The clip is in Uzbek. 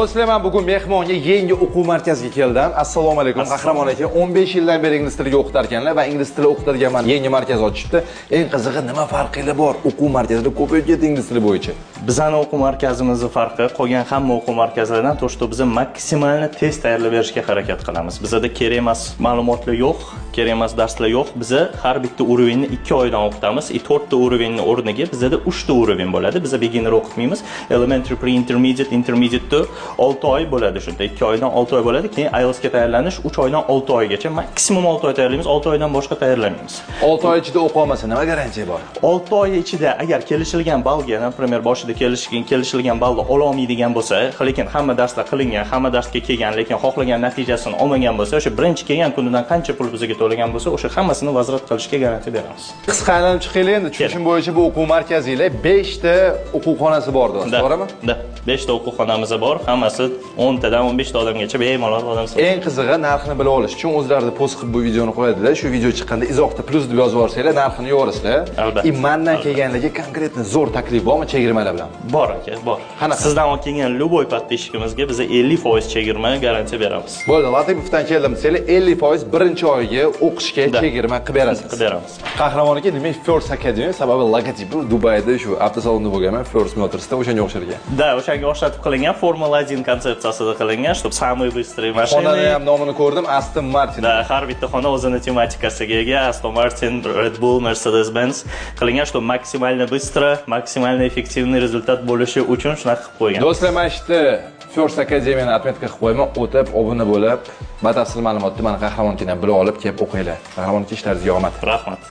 Do'stlar, men bugun mehmonga yangi o'quv markaziga keldim. Assalomu alaykum. Qahramon aka 15 yildan beri ingliz tiliga o'qitar ekanlar va ingliz tili o'qitadigan mana yangi markaz ochishdi. Eng qizig'i nima farqi bor o'quv markazida ko'payib ketdi ingliz tili bo'yicha? Bizning o'quv markazimizning farqi qolgan hamma o'quv markazlaridan to, что biz maksimalni tez tayyorlab berishga harakat qilamiz. Bizda kerak emas ma'lumotlar yo'q, kerak emas darslar yo'q. Biz har bitta уровеньni 2 oydan o'qitamiz. 4 ta уровеньni o'rniga bizda 3 ta уровень bo'ladi. Biz beginner o'qitmaymiz. Elementary, pre-intermediate, intermediate 6 oy bo'ladi shunda. 2 oydan 6 oy bo'ladi. Keyin IELTS ga tayyorlanish 3 oydan 6 oygacha, maksimum 6 oy tayyorlaymiz. 6 oydan boshqa tayyorlamaymiz. 6 oy ichida o'qiy olmasa nima garantiya bor? 6 oy ichida agar kelishilgan balga, например, boshida kelishilgan balni ola olmaydigan bo'lsa, lekin hamma darslar qilingan, hamma darsga kelgan, lekin xohlagan natijasini olmagan bo'lsa, o'sha birinchi kelgan kunidan qancha pul bizga to'lagan bo'lsa, o'sha hammasini vazrat qilishga garantiya beramiz. Qisqa aylanib chiqaylik endi. Tushunishim bo'yicha bu o'quv markazingizda 5 ta o'quvxonasi bor, to'g'rimi? Da, 5 ta o'quvxonamiz bor. Hammasi 10 tadan 15 ta odamgacha bemalol odam sifatida. Eng qizig'i narxini bilib olish uchun o'zlarida post qilib bu videoni qo'yadilar. Shu video chiqqanda izohda plus deb yozib yuborsanglar, narxini yo'risizlar. Albatta. Mendan kelganlarga konkretni zo'r taklif bormi chegirmalar bilan? Bor aka, bor. Sizdan kelgan любой подписчикimizga biz 50% chegirma garantiya beramiz. Bo'ldi, Latipovdan keldim desanglar 50% birinchi oyiga o'qishga chegirma qilib berasiz. Qilib beramiz. Qahramon aka, nima First Academy? Sababi logotipi Dubayda shu avtosalonda bo'lganman, First Motors'da o'shanga o'xshargan. Da, o'shanga o'xshatib qilingan Formula 1 konsepsiyasida qilingan, чтобы самые быстрые машины. Xonada ham nomini ko'rdim, Aston Martin. Da, har bitta xona o'zini tematikasiga ega, Aston Martin, Red Bull, Mercedes-Benz qilingan, чтобы максимально быстро, максимально эффективный результат bo'lishi uchun shunaqa qilib qo'ygan. Do'stlar, mana shu First Academy'ni atmetka qilib qo'yaman, o'tib, obuna bo'lib, batafsil ma'lumotni mana Qahramon akadan bilib olib kelib o'qinglar. Qahramon aka, ishlaringizga omad. Rahmat.